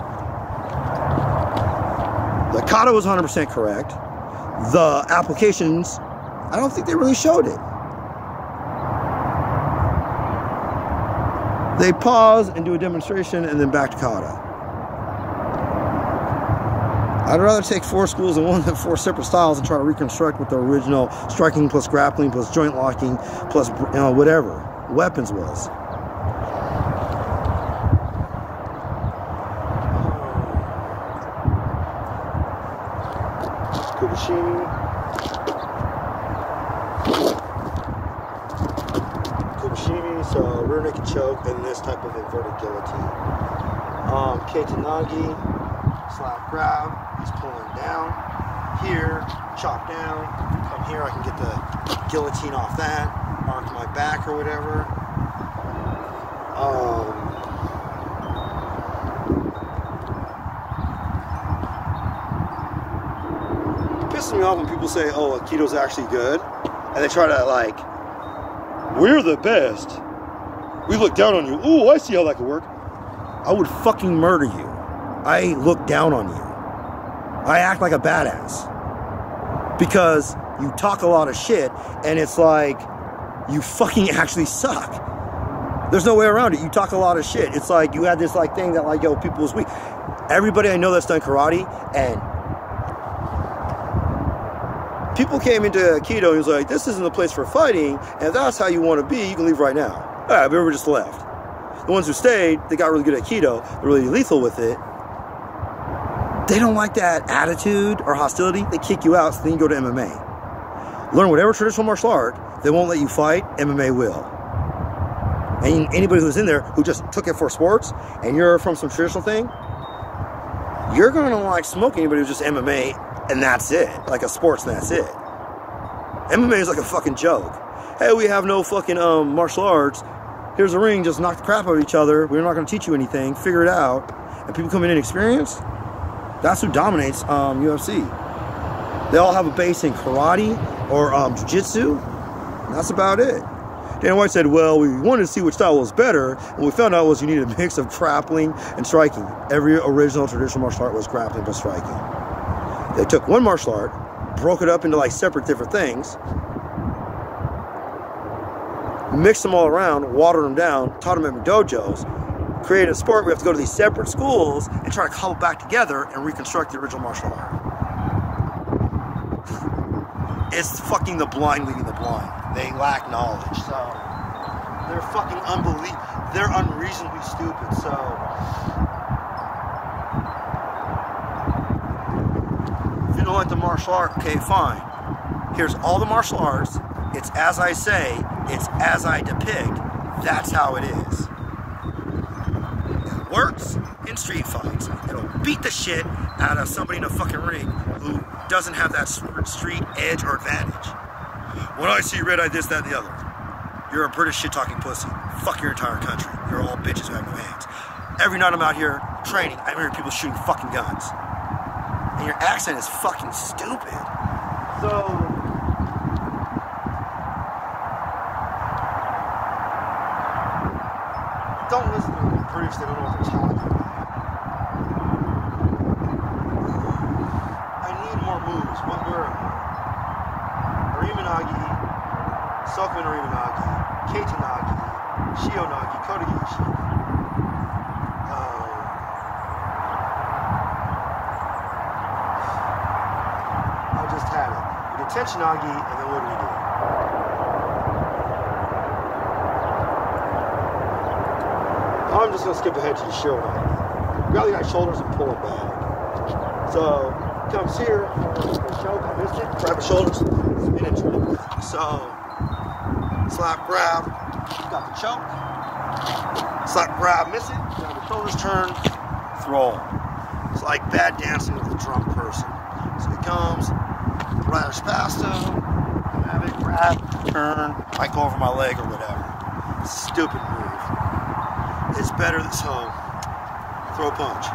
The kata was 100% correct. The applications, I don't think they really showed it. They pause and do a demonstration and then back to kata. I'd rather take 4 schools and 4 separate styles and try to reconstruct what the original striking plus grappling plus joint locking plus whatever weapons was. Kubashimi, so rear naked choke and this type of inverted guillotine. Keita nage, slap grab, he's pulling down. Here, chop down, come here, I can get the guillotine off that, arc my back or whatever. It pisses me off when people say, oh, Aikido's actually good, and they try to like, we're the best. We look down on you. Ooh, I see how that could work. I would fucking murder you. I look down on you. I act like a badass. Because you talk a lot of shit, and it's like, you fucking actually suck. There's no way around it. You talk a lot of shit. It's like, you had this like thing that like, yo, people is weak. Everybody I know that's done karate, and people came into Aikido and was like, this isn't the place for fighting, and if that's how you want to be, you can leave right now. All right, but everyone just left. The ones who stayed, they got really good at Aikido, they're really lethal with it. They don't like that attitude or hostility, they kick you out, so then you go to MMA. Learn whatever traditional martial art, they won't let you fight, MMA will. And anybody who's in there who just took it for sports, and you're from some traditional thing, you're gonna like smoke anybody who's just MMA, and that's it. Like a sports, and that's it. MMA is like a fucking joke. Hey, we have no fucking martial arts. Here's a ring, just knock the crap out of each other. We're not gonna teach you anything, figure it out. And people come in inexperienced, that's who dominates UFC. They all have a base in karate or jiu-jitsu. That's about it. Dana White said, well, we wanted to see which style was better, and we found out was you needed a mix of grappling and striking. Every original traditional martial art was grappling but striking. They took one martial art, broke it up into like separate different things, mixed them all around, watered them down, taught them at dojos, created a sport. We have to go to these separate schools and try to cobble back together and reconstruct the original martial art. It's fucking the blind leading the blind. They lack knowledge, so they're fucking they're unreasonably stupid, so if you don't like the martial art, okay, fine. Here's all the martial arts. It's as I say, it's as I depict. That's how it is. It works in street fights. It'll beat the shit out of somebody in a fucking ring who doesn't have that street edge or advantage. When I see red eye this, that, and the other, you're a British shit-talking pussy. Fuck your entire country. You're all bitches who have no hands. Every night I'm out here training, I hear people shooting fucking guns. And your accent is fucking stupid. So don't listen to the British, they don't know what they're talking about. I need more moves. Where am I? Arimanagi, Sokuin Arimanagi, Keita nage, Shio nage, Kodagishi. get tension nage, and then what do we do? I'm just gonna skip ahead to the shiro nage. Grab the guy's shoulders and pull him back. So comes here, choke, I missed it, grab his shoulders, spin into him. So slap, grab, got the choke. Slap, grab, miss it, grab the shoulders, turn, throw. It's like bad dancing with a drunk person. So he comes, right past him, grab it, grab, turn, might go over my leg or whatever. Stupid move. It's better than so. Throw a punch.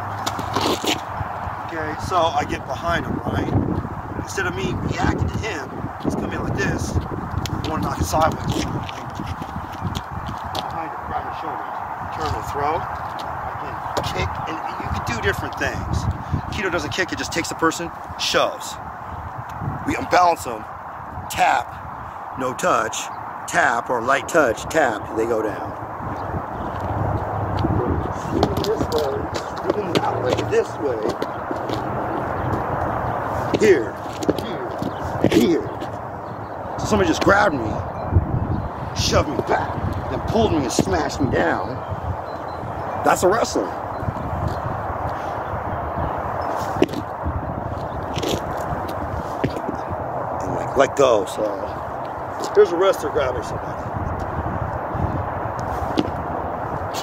Okay, so I get behind him, right? Instead of me reacting to him, he's coming in like this. I want to knock it sideways. Behind him, grab his shoulders, turn and throw. Again, kick, and you can do different things. Keto doesn't kick, it just takes the person, shoves. We unbalance them, tap, no touch, tap, or light touch, tap, they go down. This way, even that way, this way. Here, here. So somebody just grabbed me, shoved me back, then pulled me and smashed me down. That's a wrestler. And like let go. So here's a wrestler grabbing somebody.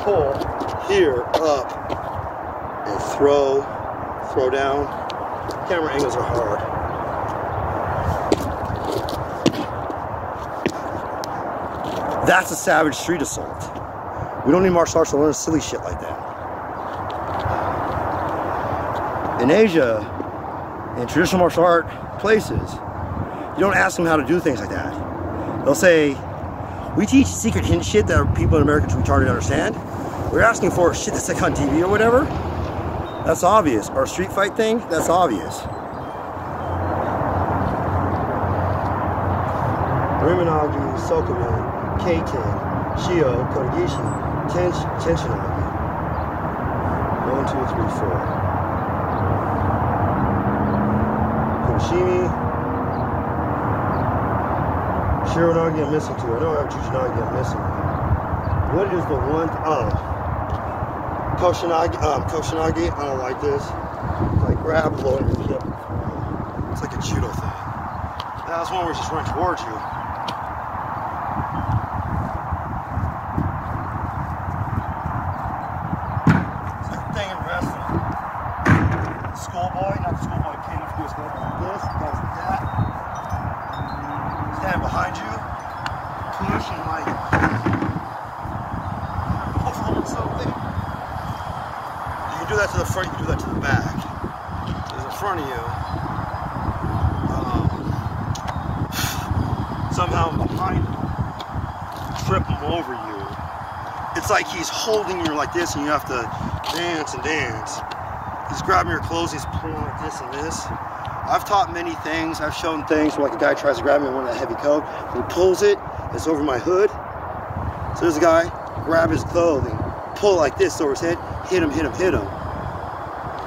Pull here up and throw down. Camera angles are hard. That's a savage street assault. We don't need martial arts to learn silly shit like that. In Asia, in traditional martial art places, you don't ask them how to do things like that. They'll say, we teach secret hint shit that people in America are retarded to understand. We're asking for shit that's like on TV or whatever. That's obvious. Or a street fight thing, that's obvious. Rimanagi, Sokuman, K-10, Shio, Kodagishi, Tension nage. 1, 2, 3, 4. Kushimi. Shiro nage I'm missing two. I know I have Juji nage I'm missing. What is the one? Koshinage, I don't like this. It's like grab, lower your hip. It's like a judo thing. That's one where it's just running towards you. It's like a thing in wrestling. Schoolboy, not the schoolboy kid, if you just go like this, goes like that. Stand behind you, push and like push on something. You can do that to the front, you can do that to the back. There's in front of you. Somehow behind him, trip him over you. It's like he's holding you like this and you have to dance and dance. He's grabbing your clothes, he's pulling like this and this. I've taught many things, I've shown things where like a guy tries to grab me in one of that heavy coat, he pulls it, it's over my hood. So there's a guy, grab his clothing, pull like this over his head, hit him, hit him, hit him.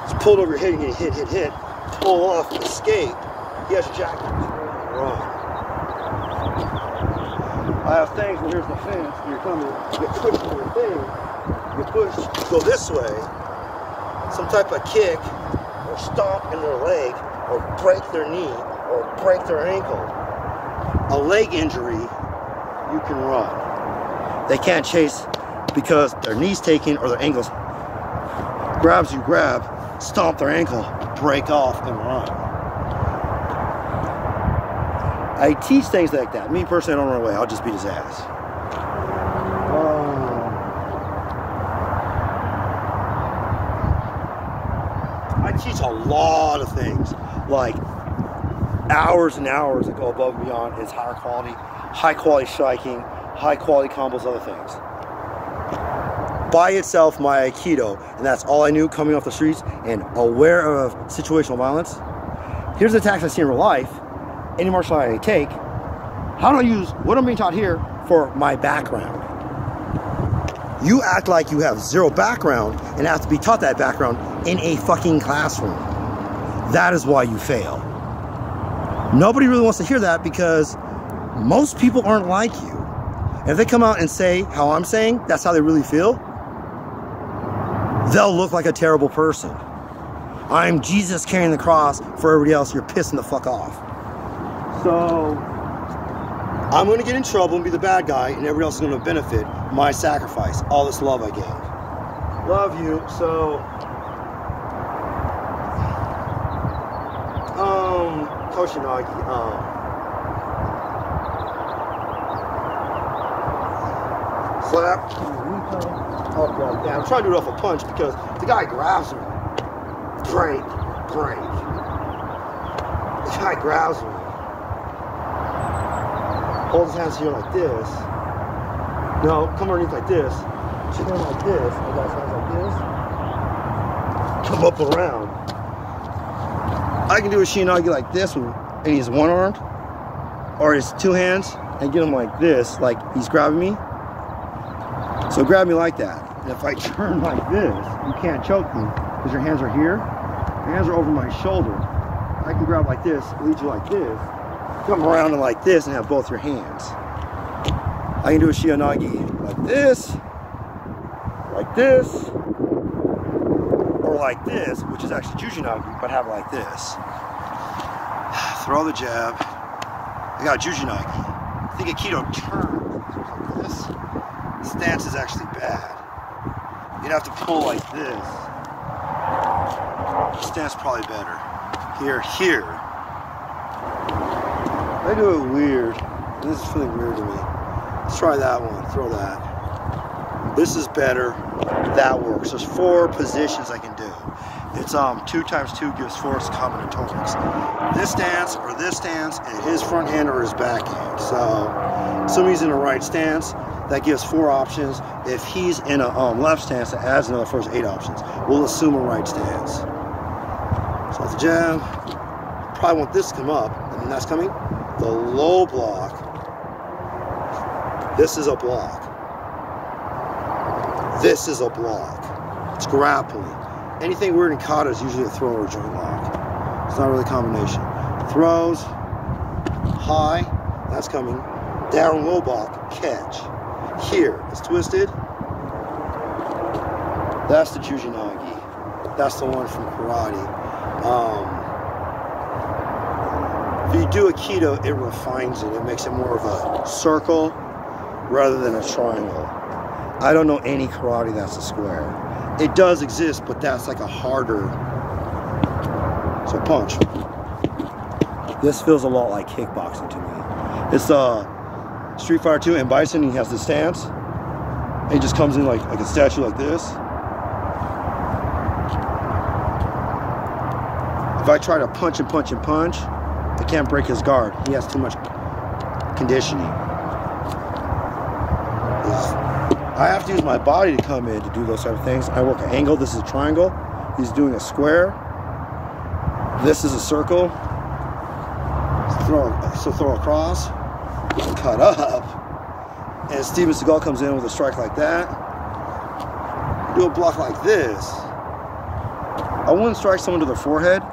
It's pulled over your head, you're gonna hit, pull off, escape. He has your jacket, run. I have things where here's the fence, you're coming, you push your thing, you push, go this way, some type of kick, or stomp in their leg, or break their knee, or break their ankle. A leg injury, you can run. They can't chase because their knee's taken or their ankles grabs you, grab, stomp their ankle, break off and run. I teach things like that. Me personally, I don't run away. I'll just beat his ass. I teach a lot of things, like hours and hours that go above and beyond. It's high quality striking, high quality combos, other things. By itself, my Aikido, and that's all I knew coming off the streets and aware of situational violence. Here's the attacks I see in real life. Any martial art I take, how do I use what I'm being taught here for my background? You act like you have zero background and have to be taught that background in a fucking classroom. That is why you fail. Nobody really wants to hear that because most people aren't like you. And if they come out and say how I'm saying, that's how they really feel, they'll look like a terrible person. I'm Jesus carrying the cross for everybody else. You're pissing the fuck off. So I'm going to get in trouble and be the bad guy, and everybody else is going to benefit my sacrifice, all this love I gave. Love you. So Coach Nage, slap. Oh god, yeah, I'm trying to do it off a punch because the guy grabs me. Break. The guy grabs me. Hold his hands here like this. No, come underneath like this. Turn like this. I got his hands like this. Come up around. I can do a Shinagi like this, and he's one-armed, or his two hands, and get him like this, like he's grabbing me. So grab me like that. And if I turn like this, you can't choke me, because your hands are here. Your hands are over my shoulder. I can grab like this, lead you like this, come around and like this, and have both your hands. I can do a Shinagi like this, or like this, which is actually Jujinagi, but have it like this. Throw the jab. I got Jujinagi. I think Aikido turns like this. The stance is actually bad. You'd have to pull like this. The stance probably better. Here. I do it weird. This is feeling weird to me. Let's try that one. Throw that. This is better. That works. There's 4 positions I can do. It's 2 times 2 gives 4 combinatorics. This stance or this stance, and his front hand or his back hand. So, assuming he's in a right stance, that gives 4 options. If he's in a left stance, that adds another first 8 options. We'll assume a right stance. So the jab. Probably want this to come up, and then that's coming. The low block. This is a block. This is a block. It's grappling. Anything weird in kata is usually a throw or a joint lock. It's not really a combination. Throws, high, that's coming. Down low block, catch. Here, it's twisted. That's the Jujinagi. That's the one from karate. If you do Aikido, it refines it. It makes it more of a circle rather than a triangle. I don't know any karate that's a square. It does exist, but that's like a harder. So punch. This feels a lot like kickboxing to me. It's Street Fighter 2 and Bison. He has the stance. And he just comes in like a statue like this. If I try to punch and punch and punch, I can't break his guard. He has too much conditioning. I have to use my body to come in to do those type of things. I work an angle. This is a triangle. He's doing a square. This is a circle. Throw across. Cut up. And Steven Seagal comes in with a strike like that. Do a block like this. I wouldn't strike someone to the forehead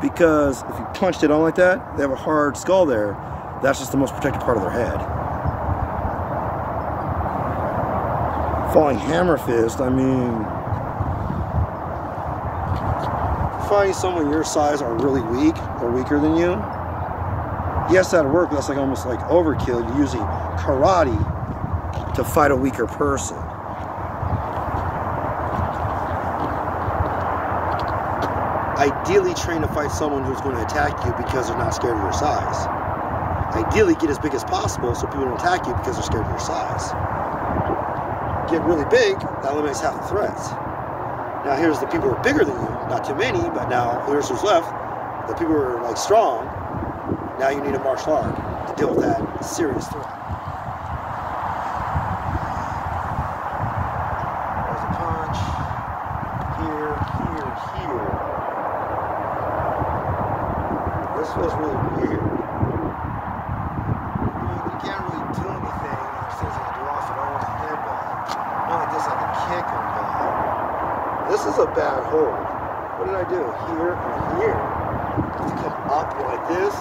because if you punched it on like that, they have a hard skull there. That's just the most protected part of their head. Falling hammer fist, I mean, finding someone your size are really weak or weaker than you, yes, that'll work, but that's like almost like overkill. You're using karate to fight a weaker person. Ideally train to fight someone who's going to attack you because they're not scared of your size. Ideally get as big as possible so people don't attack you because they're scared of your size. Get really big, that eliminates half the threats. Now here's the people who are bigger than you, not too many, but now here's who's left. The people who are like strong, now you need a martial art to deal with that serious threat. There's a punch. Here. This feels really weird. You can't really do anything. There's things you can do off and on with a headbutt. Not like this, I can kick him down. This is a bad hold. What did I do? Here and here. To come up like this.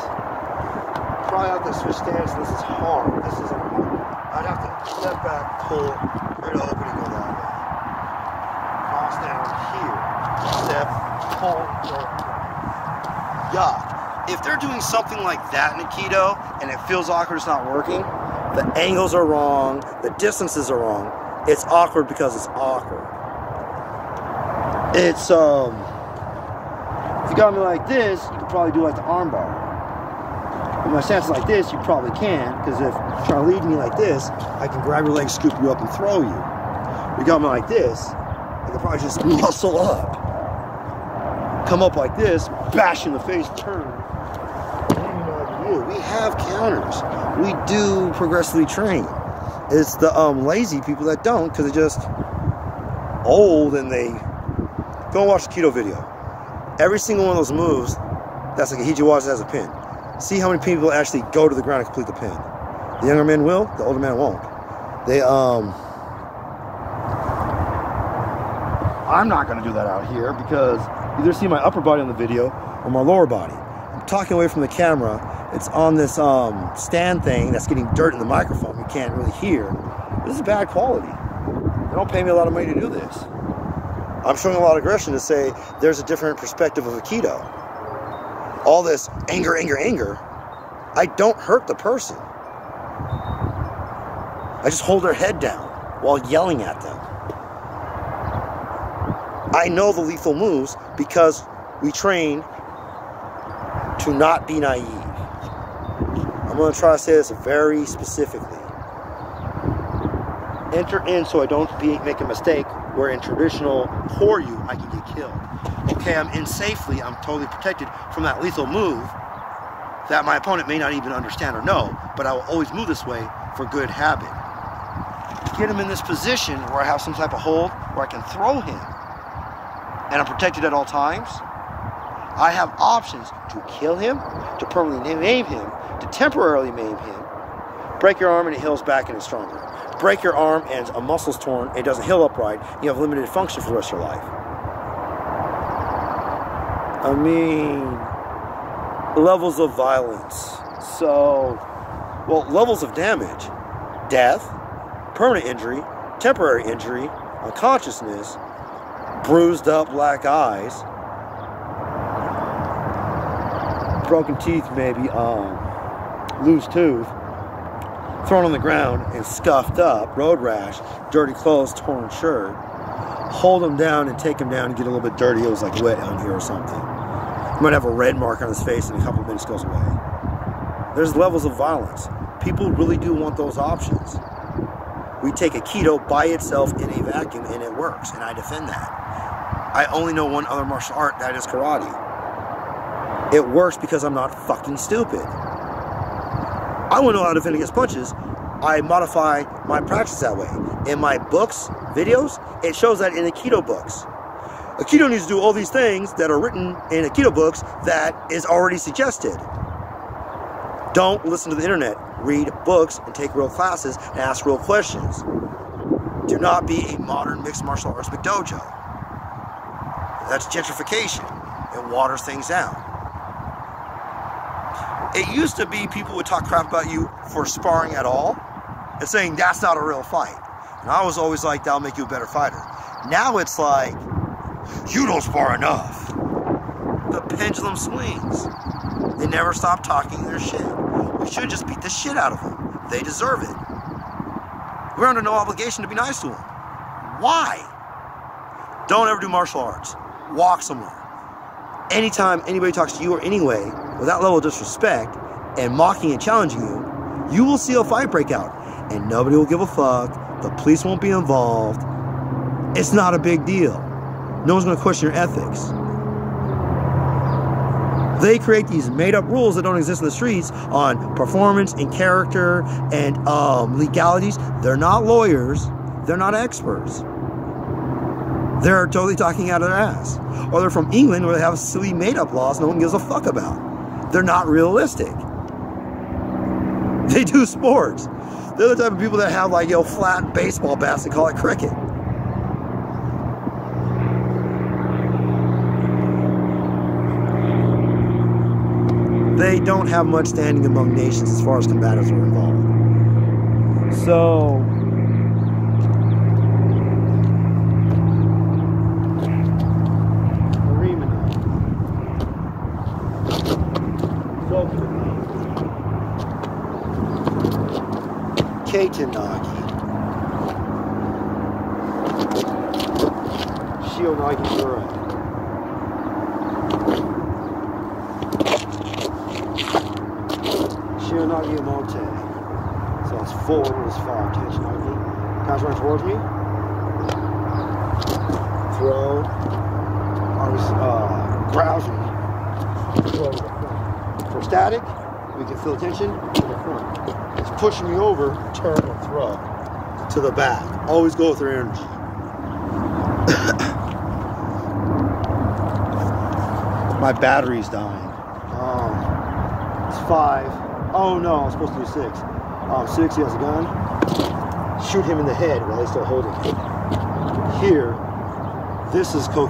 probably have to switch stance. This is hard. This isn't hard. I'd have to step back, pull, create an opening, go that way. Cross down here. Step, pull, go. Yeah. If they're doing something like that in Aikido and it feels awkward, it's not working, the angles are wrong, the distances are wrong. It's awkward because it's awkward. It's, if you got me like this, you could probably do like the arm bar. If my stance is like this, you probably can, because if you're trying to lead me like this, I can grab your leg, scoop you up, and throw you. If you got me like this, I could probably just muscle up. Come up like this, bash in the face, turn. I don't even know what to do. We have counters. We do progressively train. It's the lazy people that don't, because they're just old and they don't watch the keto video. Every single one of those moves, that's like a hiji waza has a pin. See how many people actually go to the ground and complete the pin. The younger men will, the older man won't. They, I'm not gonna do that out here because you either see my upper body on the video or my lower body. I'm talking away from the camera. It's on this stand thing that's getting dirt in the microphone. You can't really hear. This is bad quality. They don't pay me a lot of money to do this. I'm showing a lot of aggression to say there's a different perspective of Aikido. All this anger, anger, anger, I don't hurt the person. I just hold their head down while yelling at them. I know the lethal moves because we train to not be naive. I'm going to try to say this very specifically. Enter in so I don't make a mistake where in traditional Koryu I can get killed. Okay, I'm in safely, I'm totally protected from that lethal move that my opponent may not even understand or know, but I will always move this way for good habit. Get him in this position where I have some type of hold where I can throw him and I'm protected at all times. I have options to kill him, to permanently maim him, to temporarily maim him, break your arm and it heals back and it's stronger. Break your arm and a muscle's torn, and it doesn't heal upright, you have limited function for the rest of your life. I mean, levels of violence. So, well, levels of damage. Death, permanent injury, temporary injury, unconsciousness, bruised up black eyes, broken teeth maybe, loose tooth, thrown on the ground and scuffed up, road rash, dirty clothes, torn shirt. Hold him down and take him down and get a little bit dirty. It was like wet on here or something. He might have a red mark on his face and in a couple of minutes goes away. There's levels of violence. People really do want those options. We take Aikido by itself in a vacuum and it works, and I defend that. I only know one other martial art, that is karate. It works because I'm not fucking stupid. I want to know how to defend against punches. I modify my practice that way. In my books, videos, it shows that in Aikido books. Aikido needs to do all these things that are written in Aikido books that is already suggested. Don't listen to the internet. Read books and take real classes and ask real questions. Do not be a modern mixed martial arts McDojo. That's gentrification. It waters things down. It used to be people would talk crap about you for sparring at all and saying that's not a real fight. And I was always like, that'll make you a better fighter. Now it's like, you don't spar enough. The pendulum swings. They never stop talking their shit. We should just beat the shit out of them. They deserve it. We're under no obligation to be nice to them. Why? Don't ever do martial arts. Walk somewhere. Anytime anybody talks to you or anyway, with that level of disrespect and mocking and challenging you, you will see a fight break out. And nobody will give a fuck. The police won't be involved. It's not a big deal. No one's going to question your ethics. They create these made-up rules that don't exist in the streets on performance and character and legalities. They're not lawyers. They're not experts. They're totally talking out of their ass. Or they're from England where they have silly made-up laws no one gives a fuck about. They're not realistic. They do sports. They're the type of people that have like, flat baseball bats and call it cricket. They they don't have much standing among nations as far as combatives are involved. So Kaiten nage, Shio nage Zura, Shio nage Amonte. So it's forward and it's far. Kaiten nage. Guys running towards me. Throw. I was grousing. For static, we can feel tension to the front. It's pushing me over, turn and throw to the back. Always go with your energy. My battery's dying. It's 5. Oh no, I'm supposed to do 6. 6, he has a gun. Shoot him in the head while he's still holding it. Here, this is Koki.